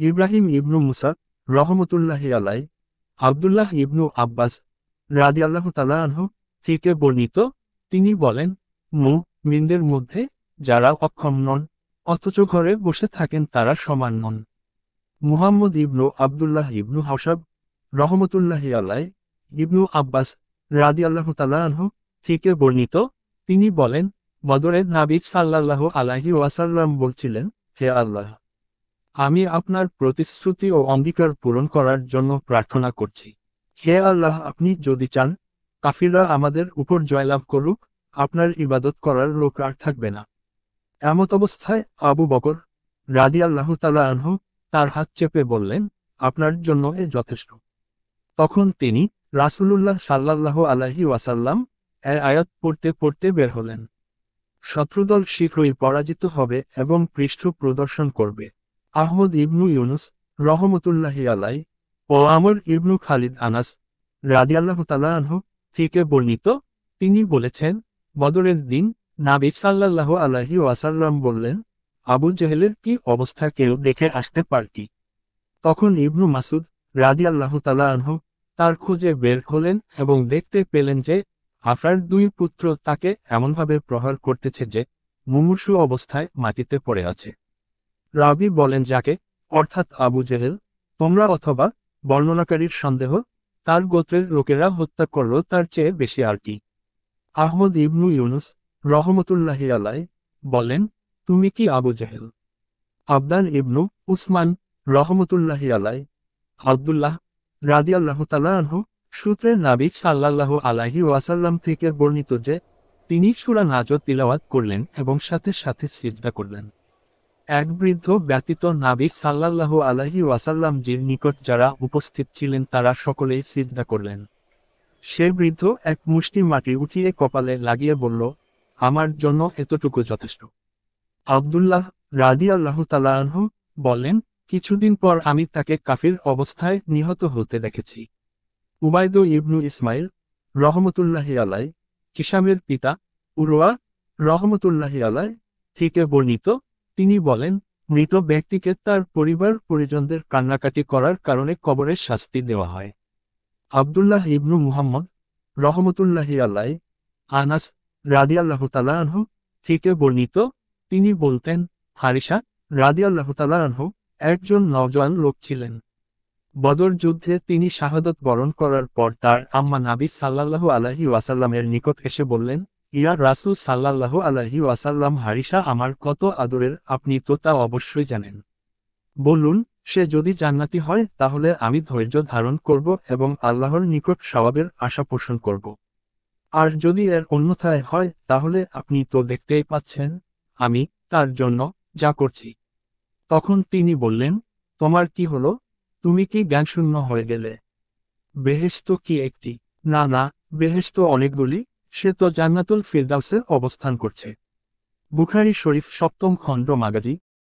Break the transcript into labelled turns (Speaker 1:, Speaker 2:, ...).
Speaker 1: ইব্রাহিম ইবনু মুসা রহমতুল্লাহি আলাই, আব্দুল্লাহ ইবনু আব্বাস রাদিয়াল্লাহু তাআলা আনহু থেকে বর্ণিত, তিনি বলেন, মুমিনদের মধ্যে যারা অক্ষম নন অথচ ঘরে বসে থাকেন তারা সমান নন। মুহাম্মদ ইবনু আব্দুল্লাহ ইবনু হাওসাব রহমতুল্লাহি আলাই, ইবনু আব্বাস রাদিয়াল্লাহু তাআলা আনহু থেকে বর্ণিত, তিনি বলেন, বদরের নবী সাল্লাল্লাহু আলাইহি ওয়াসাল্লাম বলছিলেন, হে আল্লাহ, আমি আপনার প্রতিশ্রুতি ও অঙ্গীকার পূরণ করার জন্য প্রার্থনা করছি। হে আল্লাহ, আপনি যদি চান কাফিররা আমাদের উপর জয়লাভ করুক, আপনার ইবাদত করার লোক আর থাকবে না। এমত অবস্থায় আবু বকর রাদিয়াল্লাহু তাআলা আনহু তার হাত চেপে বললেন, আপনার জন্য এ যথেষ্ট। তখন তিনি রাসূলুল্লাহ সাল্লাল্লাহু আলাইহি ওয়াসাল্লাম এর আয়াত পড়তে পড়তে বের হলেন। শত্রুদল শীঘ্রই পরাজিত হবে এবং পৃষ্ঠ প্রদর্শন করবে। আহমদ ইবনু ইউনুস রহমতুল্লাহি আলাই ও আমর ইবনু খালিদ আনাস রাদিয়াল্লাহু তাআলা আনহু থেকে বর্ণিত, তিনি বলেছেন, বদরের দিন নবী সাল্লাল্লাহু আলাইহি ওয়াসাল্লাম বললেন, আবু জেহেলের কি অবস্থা কেউ দেখে আসতে পার কি? তখন ইবনু মাসুদ রাদিয়াল্লাহু তাআলা আনহু তার খুঁজে বের হলেন এবং দেখতে পেলেন যে আফরার দুই পুত্র তাকে এমনভাবে প্রহার করতেছে যে মুমূর্ষু অবস্থায় মাটিতে পড়ে আছে। রাবি বলেন, যাকে অর্থাৎ আবু জেহেল তোমরা অথবা বর্ণনাকারীর সন্দেহ তার গোত্রের লোকেরা হত্যা করল তার চেয়ে বেশি আর কি। আহমদ ইবনু ইউনুস রহমতুল্লাহি আলাই বলেন, তুমি কি আবু জেহেল? আবদান ইবনু উসমান রহমতুল্লাহি আলাই, আব্দুল্লাহ রাদিয়াল্লাহু তাআলা আনহু সূত্রে নবী সাল্লাল্লাহু আলাইহি ওয়াসাল্লাম থেকে বর্ণিত যে তিনি সূরা নাজত তিলাওয়াত করলেন এবং সাথে সাথে সিজদা করলেন। এক বৃদ্ধ ব্যতীত নবী সাল্লাল্লাহু আলাইহি ওয়াসাল্লাম জির নিকট যারা উপস্থিত ছিলেন তারা সকলেই সিজদা করলেন। সে বৃদ্ধ এক মুষ্টি মাটি উঠিয়ে কপালে লাগিয়ে বলল, আমার জন্য এতটুকু যথেষ্ট। আব্দুল্লাহ রাদিয়াল্লাহু তাআলা আনহু বলেন, কিছুদিন পর আমি তাকে কাফির অবস্থায় নিহত হতে দেখেছি। উবাইদ ইবনু ইসমাইল রহমতুল্লাহি আলাই, কিসামের পিতা উরওয়া রহমতুল্লাহি আলাই থেকে বর্ণিত, তিনি বলেন, মৃত ব্যক্তিকে তার পরিবার পরিজনদের কান্নাকাটি করার কারণে কবরের শাস্তি দেওয়া হয়। আব্দুল্লাহ ইবনু মুহাম্মদ রহমতুল্লাহি আলাই, আনাস রাদিয়াল্লাহু তাআলা আনহু থেকে বর্ণিত, তিনি বলতেন, হারিসা রাদিয়াল্লাহু তাআলা আনহু একজন নওজোয়ান লোক ছিলেন। বদর যুদ্ধে তিনি শাহাদত বরণ করার পর তার আম্মা নবী সাল্লাল্লাহু আলাইহি ওয়াসাল্লামের নিকট এসে বললেন, ইয়া রাসূল সাল্লাল্লাহু আলাইহি ওয়াসাল্লাম, হারিসা আমার কত আদরের, আপনি তো তা অবশ্যই জানেন। বলুন, সে যদি জান্নাতি হয় তাহলে আমি ধৈর্য ধারণ করব এবং আল্লাহর নিকট সওয়াবের আশা পোষণ করব। আর যদি এর অন্যথায় হয় তাহলে আপনি তো দেখতেই পাচ্ছেন আমি তার জন্য যা করছি। তখন তিনি বললেন, তোমার কি হলো? তুমি কি জ্ঞানশূন্য হয়ে গেলে? বেহেশত কি একটি? না না, বেহেশত অনেকগুলি, সে তো জান্নাতুল ফিরদাউসে অবস্থান করছে। বুখারী শরীফ সপ্তম খণ্ড মাগাজি